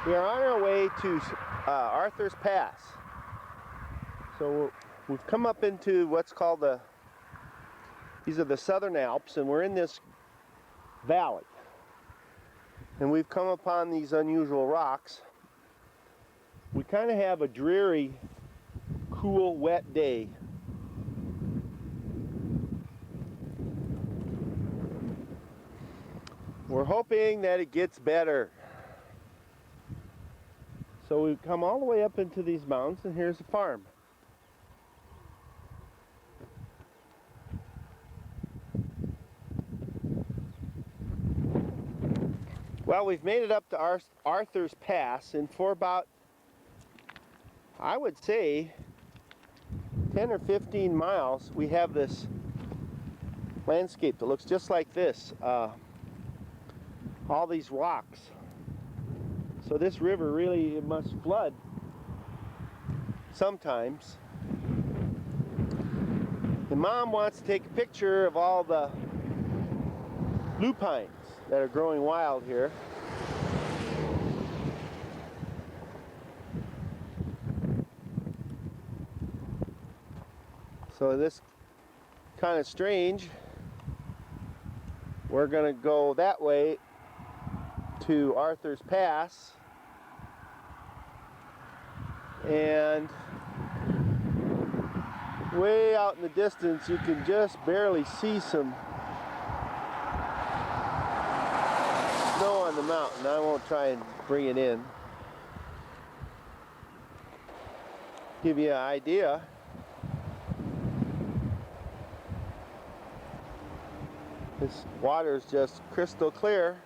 We are on our way to Arthur's Pass. So we've come up into what's called these are the Southern Alps, and we're in this valley. And we've come upon these unusual rocks. We kind of have a dreary, cool, wet day. We're hoping that it gets better. So we've come all the way up into these mountains, and here's a farm. Well, we've made it up to Arthur's Pass, and for about, I would say, 10 or 15 miles, we have this landscape that looks just like this. All these rocks. So this river really, it must flood sometimes. And Mom wants to take a picture of all the lupines that are growing wild here. So this kind of strange. We're going to go that way to Arthur's Pass, and way out in the distance you can just barely see some snow on the mountain. I won't try and bring it in. Give you an idea. This water is just crystal clear.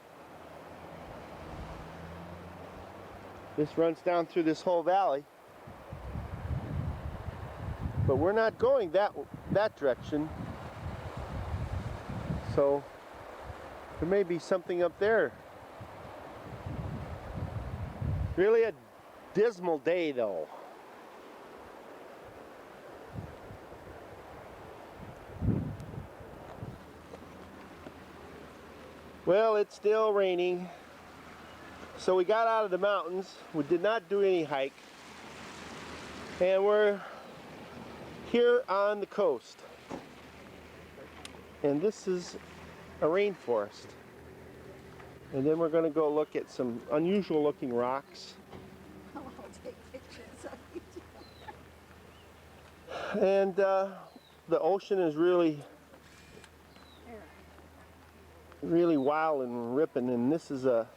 This runs down through this whole valley. But we're not going that direction. So there may be something up there. Really a dismal day though. Well, it's still raining. So we got out of the mountains. We did not do any hike. And we're here on the coast. And this is a rainforest. And then we're going to go look at some unusual looking rocks. I'll take pictures of you. And the ocean is really wild and ripping, and this is a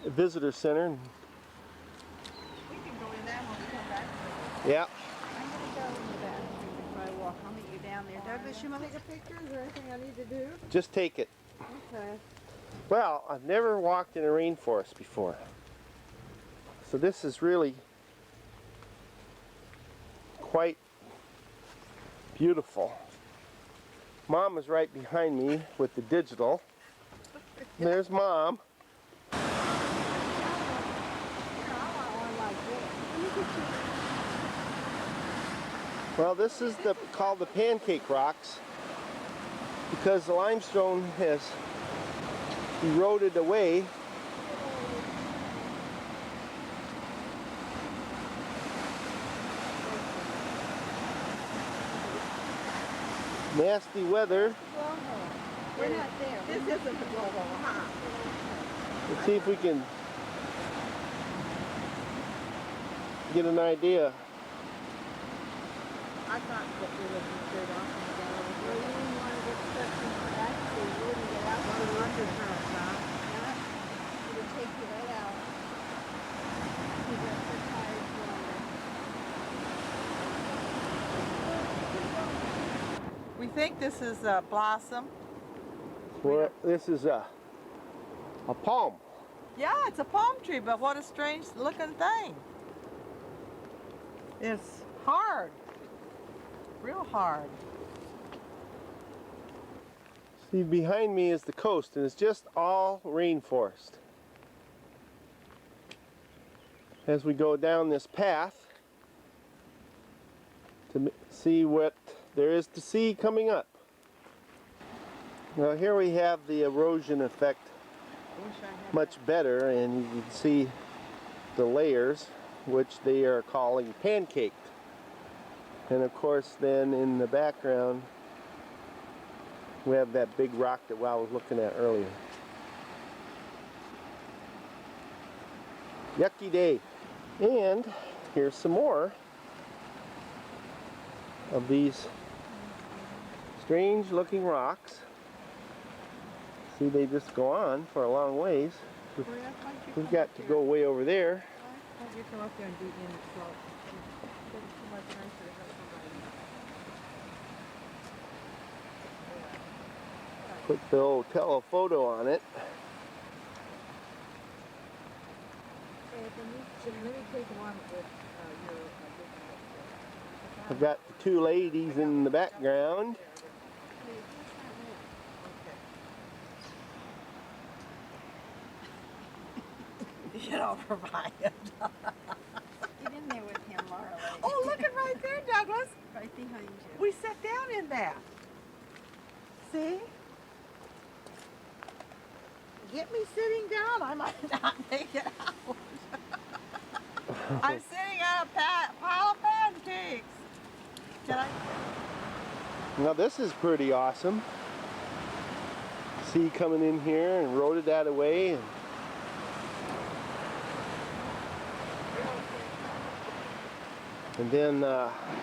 visitor center. We can go in there when we come back. Yeah. I'm going to go in the bathroom before I walk. I'll meet you down there. Douglas, you want to take a picture? Is there anything I need to do? Just take it. Okay. Well, I've never walked in a rainforest before. So this is really quite beautiful. Mom is right behind me with the digital. There's Mom. Well, this is called the pancake rocks because the limestone has eroded away. Nasty weather. We're not there. This isn't the blowhole, huh? Let's see if we can get an idea. I thought that we would be straight off and go. Well, you didn't want to get stuck in the back, so you wouldn't get out on the undercurrent, huh? Yeah. It would take you right out. You got so tired from We think this is a blossom. Well, this is a palm. Yeah, it's a palm tree, but what a strange looking thing. It's hard. Real hard. See, behind me is the coast, and it's just all rainforest. As we go down this path to see what there is to see coming up. Now here we have the erosion effect wish I had much that. better, and you can see the layers, which they are calling pancaked. And of course, then in the background, we have that big rock that I was looking at earlier. Yucky day. And here's some more of these strange looking rocks. See, they just go on for a long ways. We've got to go way over there. Why don't you come up there and do it in the slope? It's too much nicer to have somebody. Put the old telephoto on it. Let me take one with your I've got the two ladies in the background. Get over by it. Get in there with him, Laura. Oh, look at right there, Douglas. Right behind you. We sat down in that. See? Get me sitting down. I might not make it out. I'm sitting on a pile of pancakes. Did I? Now this is pretty awesome. See, coming in here and rotted that away. And then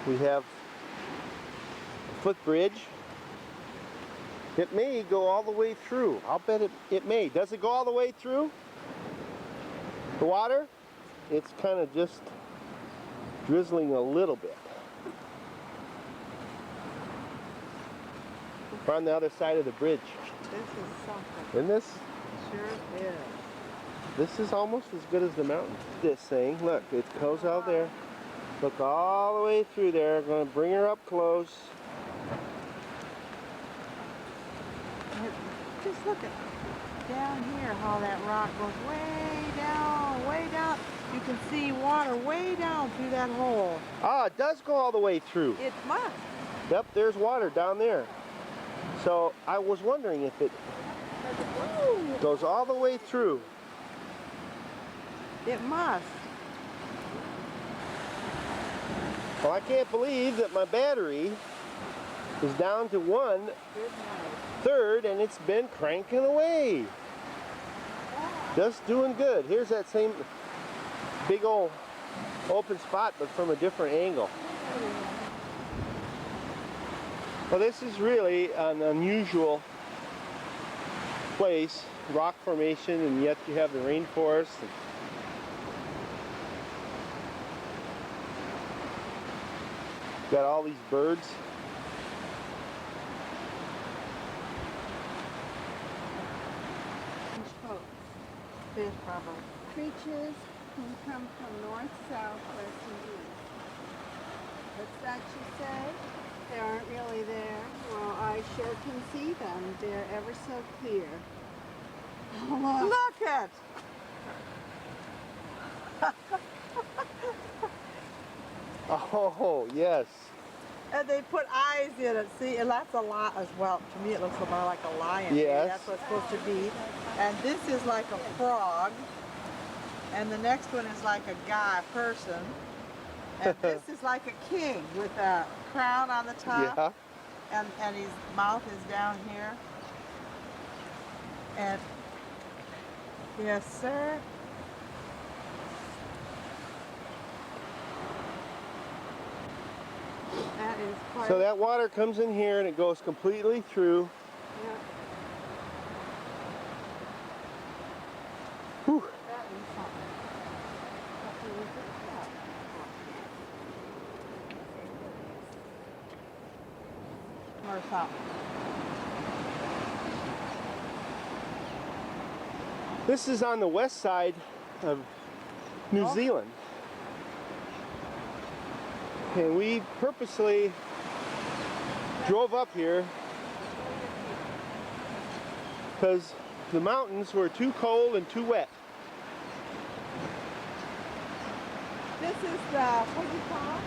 we have a footbridge. It may go all the way through. I'll bet it may. Does it go all the way through the water? It's kind of just drizzling a little bit. We're on the other side of the bridge. This is something. Isn't this? Sure is. This is almost as good as the mountain. This thing, look, it goes out there. Look all the way through there. I'm going to bring her up close. Just look at down here how that rock goes way down, way down. You can see water way down through that hole. Ah, it does go all the way through. It must. Yep, there's water down there. So I was wondering if it goes all the way through. It must. Well, I can't believe that my battery is down to 1/3 and it's been cranking away. Just doing good. Here's that same big old open spot, but from a different angle. Well, this is really an unusual place, rock formation, and yet you have the rainforest. Got all these birds. Fish probably. Creatures can come from north, south, west, and east. What's that you say? They aren't really there. Well, I sure can see them. They're ever so clear. Oh, Look at. Oh, yes. And they put eyes in it. See, and that's a lot as well. To me, it looks more like a lion. Yes. That's what it's supposed to be. And this is like a frog. And the next one is like a guy, person. And this is like a king with a crown on the top. Yeah. And his mouth is down here. And yes, sir. that is quite. So that water comes in here and it goes completely through. Yeah, Whew. that is something. What do you think about Or something. This is on the west side of New Zealand. And we purposely drove up here because the mountains were too cold and too wet. This is the, what do you call it?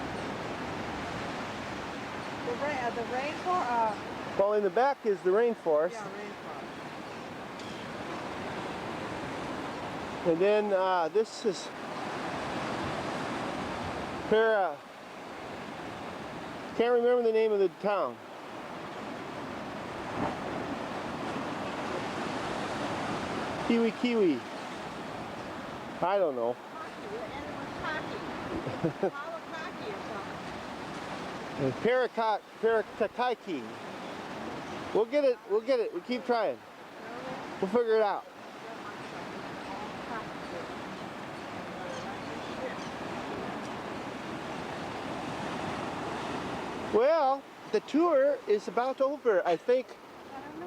The rainforest? Well, in the back is the rainforest. Yeah, rainforest. And then this is can't remember the name of the town. Kiwi. I don't know. Parakaiki. We'll get it. We keep trying. We'll figure it out. Well, the tour is about over, I think,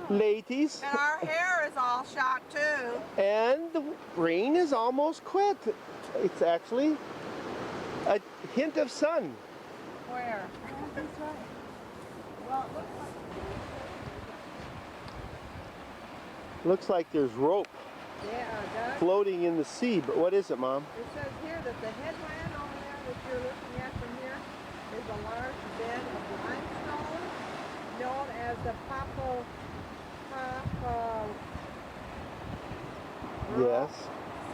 ladies. And our hair is all shot too. And the rain is almost quit. It's actually a hint of sun. Where? That's right. Well, it looks like there's rope Doug. floating in the sea, but what is it, Mom? It says here that the headland over there that you're looking at from here is a large bed of limestone known as the Papa Yes.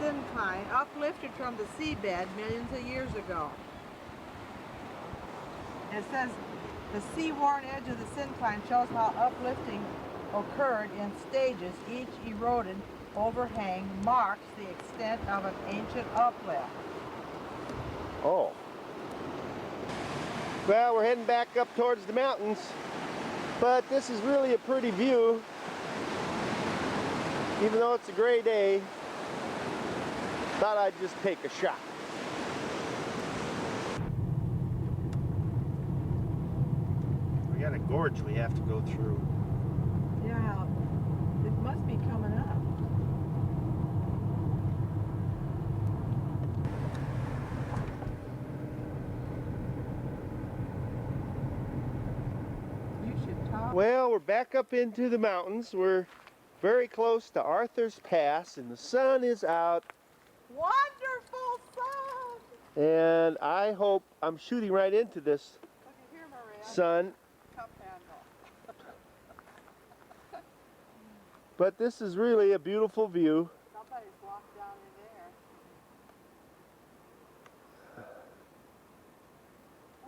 syncline, uplifted from the seabed millions of years ago. It says the sea-worn edge of the syncline shows how uplifting occurred in stages. Each eroded overhang marks the extent of an ancient uplift. Oh. Well, we're heading back up towards the mountains, but this is really a pretty view. Even though it's a gray day, thought I'd just take a shot. We got a gorge we have to go through. Yeah, it must be coming up. You should talk. Well, we're back up into the mountains. We're very close to Arthur's Pass, and the sun is out. Wonderful sun! And I hope I'm shooting right into this Look at here, Maria. sun. Cup handle. But this is really a beautiful view. Somebody's walked down in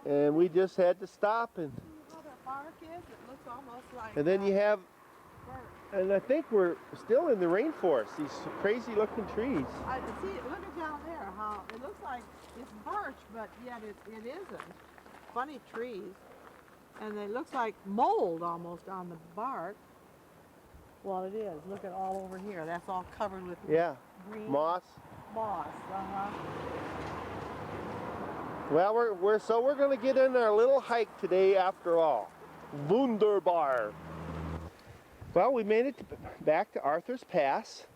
there. And we just had to stop, and See how their bark is? It looks almost like then you have, birch. and I think we're still in the rainforest, these crazy looking trees. I see. Look at down there. How it looks like it's birch, but yet it isn't. Funny trees, and it looks like mold almost on the bark. Well, it is. Look at all over here. That's all covered with Yeah, green moss. moss. Well, we're going to get in our little hike today after all. Wunderbar. Well, we made it back to Arthur's Pass.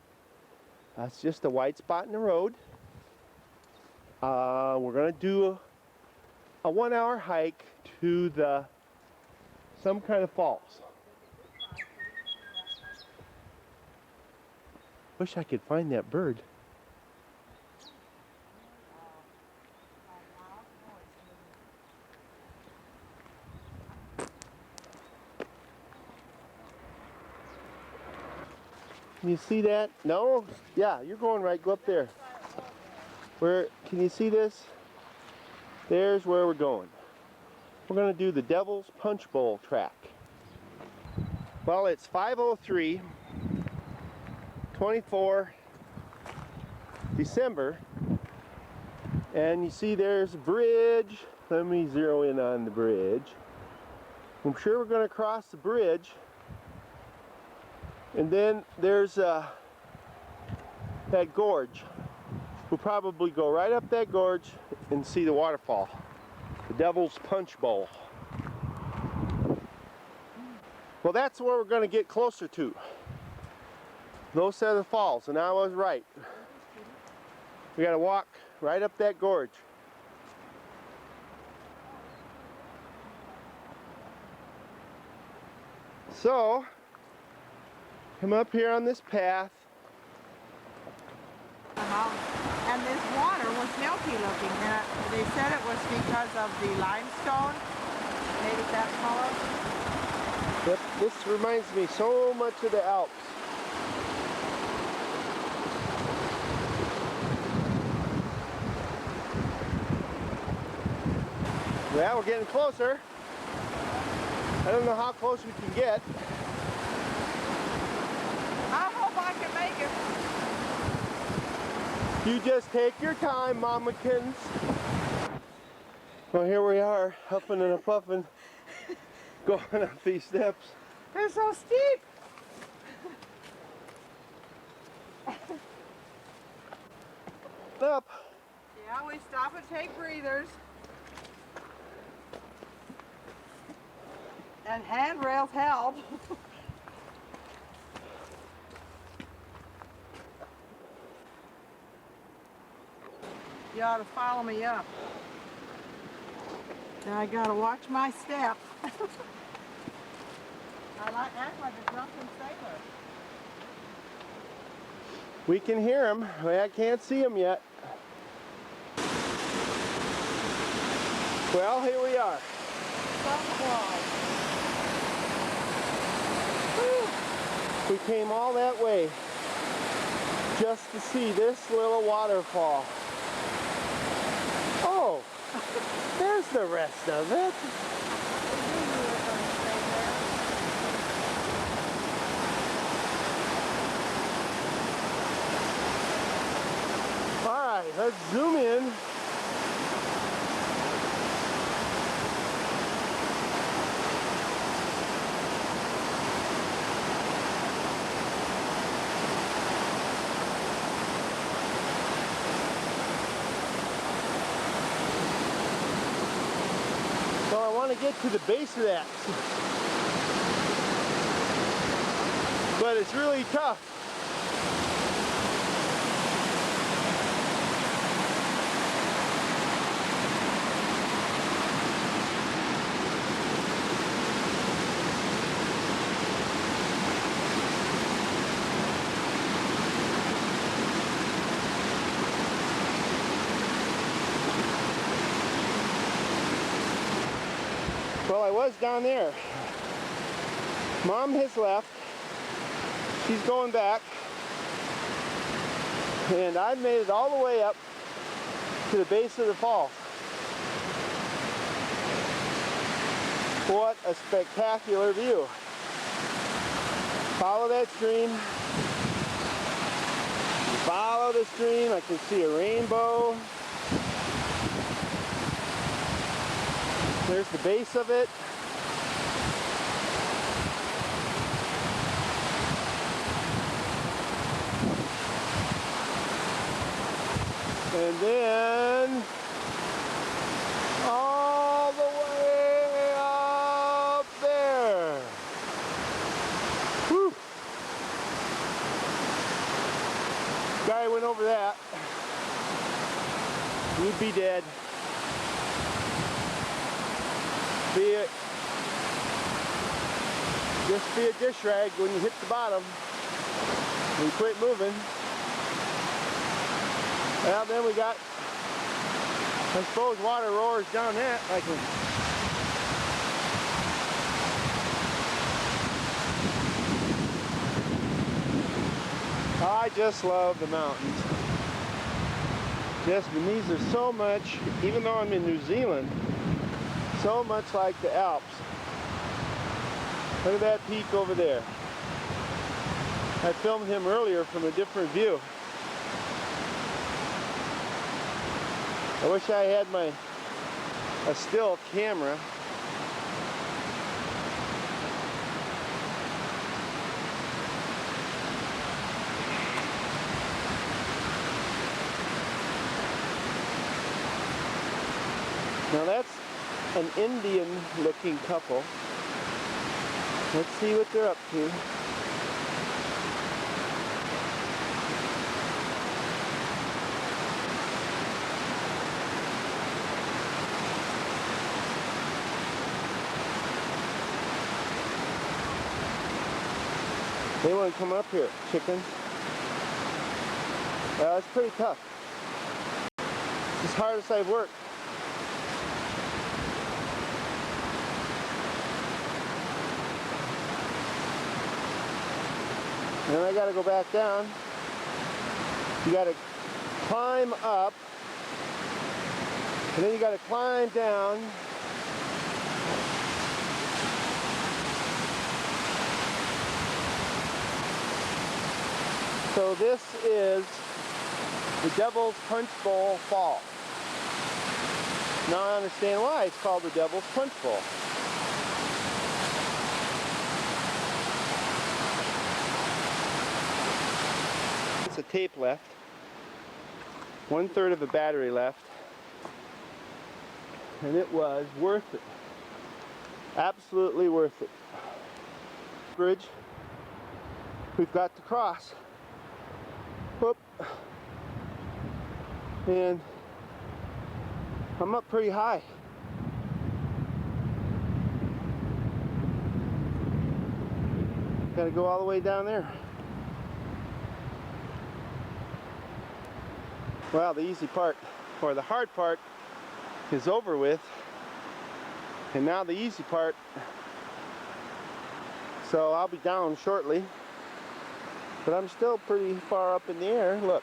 That's just a white spot in the road. We're going to do a 1 hour hike to some kind of falls. Wish I could find that bird. Can you see that? No? Yeah, you're going right. Go up there. Where? Can you see this? There's where we're going. We're going to do the Devil's Punch Bowl track. Well, it's 5:03, 24 December, and you see there's a bridge. Let me zero in on the bridge. I'm sure we're going to cross the bridge, and then there's that gorge. We'll probably go right up that gorge and see the waterfall, the Devil's Punch Bowl. Well, that's where we're going to get closer to. Those are the falls, and I was right. We got to walk right up that gorge. So, come up here on this path. And this water was milky looking. And they said it was because of the limestone. Made it that color. Yep, this reminds me so much of the Alps. Well, we're getting closer. I don't know how close we can get. I hope I can make it. You just take your time, Mammakins. Well, here we are, huffing and a puffing, going up these steps. They're so steep. Up. Yeah, we stop and take breathers. And handrails help. You ought to follow me up. Now I gotta watch my step. I act like a drunken sailor. We can hear him. I can't see him yet. Well, here we are. We came all that way just to see this little waterfall. Oh, there's the rest of it. All right, let's zoom in. So I want to get to the base of that, but it's really tough. Well, I was down there. Mom has left. She's going back. And I've made it all the way up to the base of the fall. What a spectacular view. Follow that stream. Follow the stream. I can see a rainbow. There's the base of it. And then all the way up there. Whew. Guy went over that. You'd be dead. Just be a dish rag when you hit the bottom. We quit moving. Well, then we got, I suppose, water roars down that. I just love the mountains. Yes, and these are so much, even though I'm in New Zealand, so much like the Alps. Look at that peak over there. I filmed him earlier from a different view. I wish I had a still camera. Now that's an Indian looking couple. Let's see what they're up to. They want to come up here, chicken. Well, it's pretty tough. It's as hard as I've worked. And then I got to go back down. You got to climb up, and then you got to climb down, So this is the Devil's Punch Bowl Fall. Now I understand why it's called the Devil's Punch Bowl. It's a tape left. 1/3 of the battery left. And it was worth it. Absolutely worth it. Bridge we've got to cross. Whoop. And I'm up pretty high. Gotta go all the way down there. Well, the easy part, or the hard part, is over with. And now the easy part. So I'll be down shortly. But I'm still pretty far up in the air, look.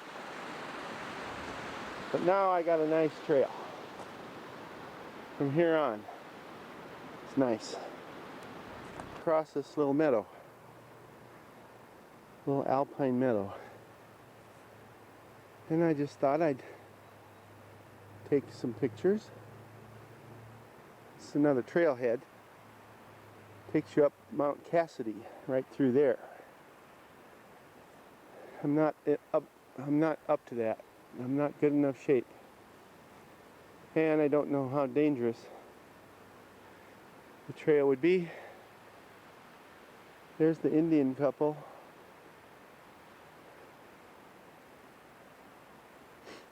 But now I got a nice trail. From here on. It's nice. Across this little meadow. Little alpine meadow. And I just thought I'd take some pictures. It's another trailhead. Takes you up Mount Cassidy, right through there. I'm not up to that. I'm not good enough shape. And I don't know how dangerous the trail would be. There's the Indian couple.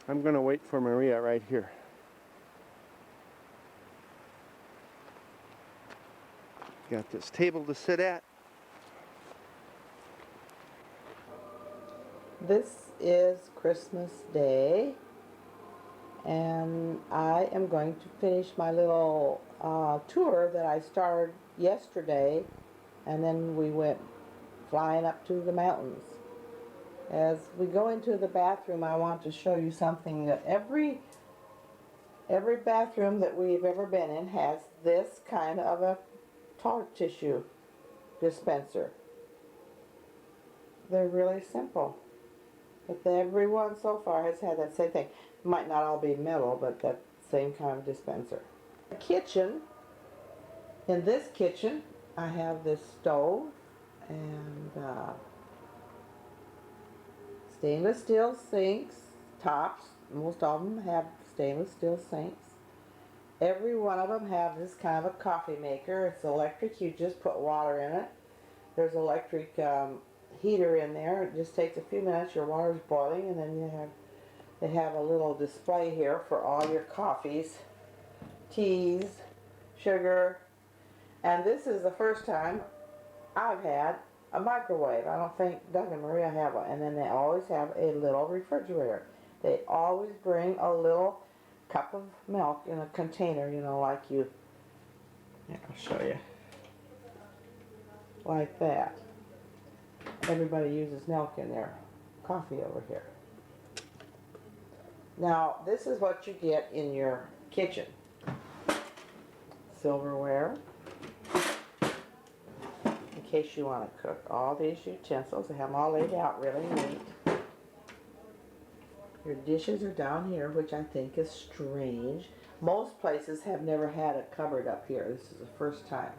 I'm gonna wait for Maria right here. Got this table to sit at. This is Christmas Day, and I am going to finish my little tour that I started yesterday, and then we went flying up to the mountains. As we go into the bathroom, I want to show you something that every bathroom that we've ever been in has this kind of a toilet tissue dispenser. They're really simple. But everyone so far has had that same thing. It might not all be metal, but that same kind of dispenser. The kitchen, in this kitchen, I have this stove and stainless steel sinks, tops. Most of them have stainless steel sinks. Every one of them have this kind of a coffee maker. It's electric. You just put water in it. There's electric heater in there. It just takes a few minutes. Your water's boiling, and then they have a little display here for all your coffees, teas, sugar. And this is the first time I've had a microwave. I don't think Doug and Maria have one. And then they always have a little refrigerator. They always bring a little cup of milk in a container, you know, like you. Here, I'll show you. Like that. Everybody uses milk in their coffee over here. Now, this is what you get in your kitchen. Silverware. In case you want to cook. All these utensils, they have them all laid out really neat. Your dishes are down here, which I think is strange. Most places have never had a cupboard up here. This is the first time.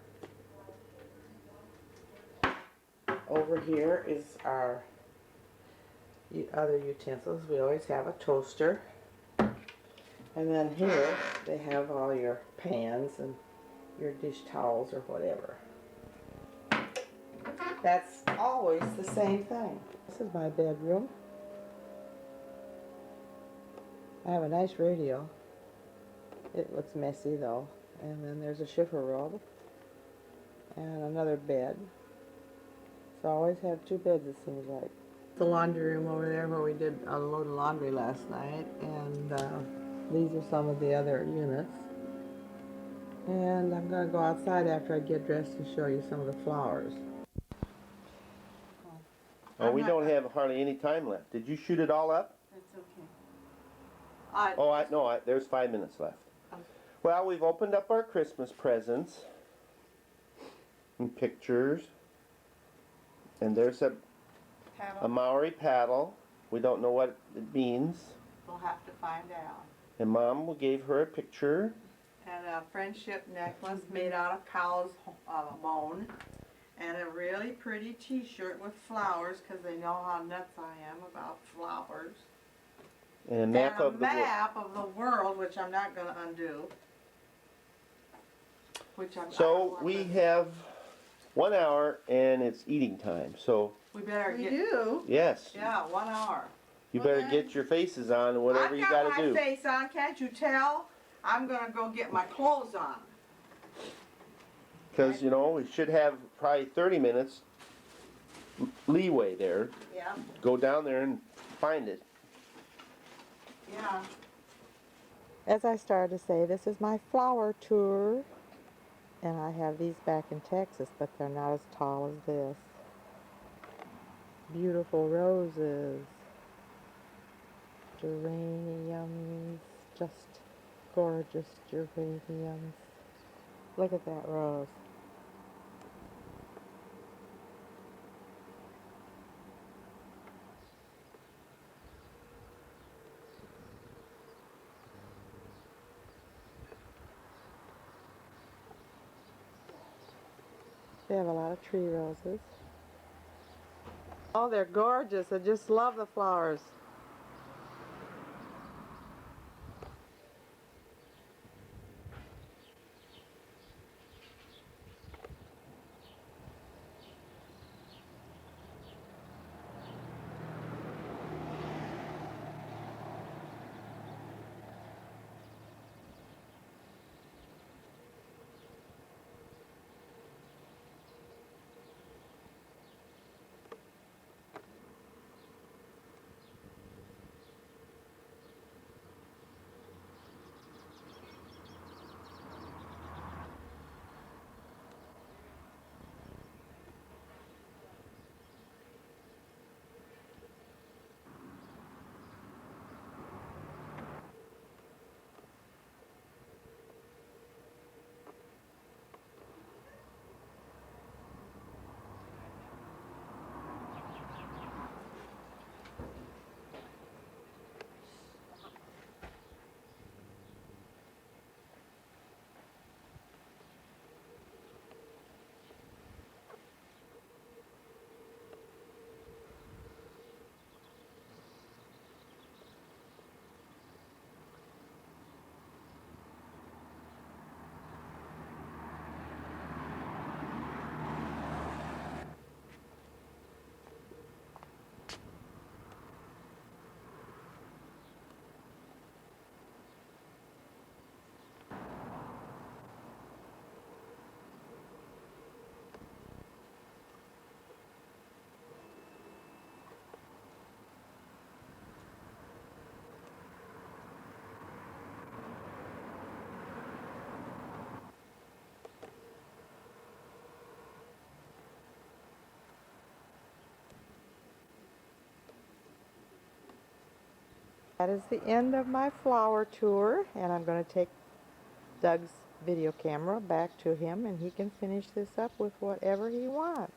Over here is our other utensils. We always have a toaster. And then here they have all your pans and your dish towels or whatever. That's always the same thing. This is my bedroom. I have a nice radio. It looks messy though. And then there's a shiffer rug and another bed. So I always have two beds, it seems like. The laundry room over there where we did a load of laundry last night, and these are some of the other units. And I'm going to go outside after I get dressed and show you some of the flowers. Oh, we don't have hardly any time left. Did you shoot it all up? That's okay. No, there's 5 minutes left. Well, we've opened up our Christmas presents and pictures. And there's a paddle. A Maori paddle. We don't know what it means. We'll have to find out. And Mom gave her a picture. And a friendship necklace made out of cow's bone. And a really pretty t-shirt with flowers, because they know how nuts I am about flowers. And a map of the world. map of the world, which I'm not going to undo. So we have 1 hour and it's eating time. So we better We get. do. yes, Yeah, 1 hour. you Well, better then- get your faces on and whatever you got to I've got do. my face on, can't you tell? I'm going to go get my clothes on. Because, you know, we should have probably 30 minutes leeway there. Yeah, Go down there and find it. yeah. As I started to say, this is my flower tour. And I have these back in Texas, but they're not as tall as this. Beautiful roses. Geraniums. Just gorgeous geraniums. Look at that rose. They have a lot of tree roses. Oh, they're gorgeous. I just love the flowers. That is the end of my flower tour, and I'm going to take Doug's video camera back to him, and he can finish this up with whatever he wants.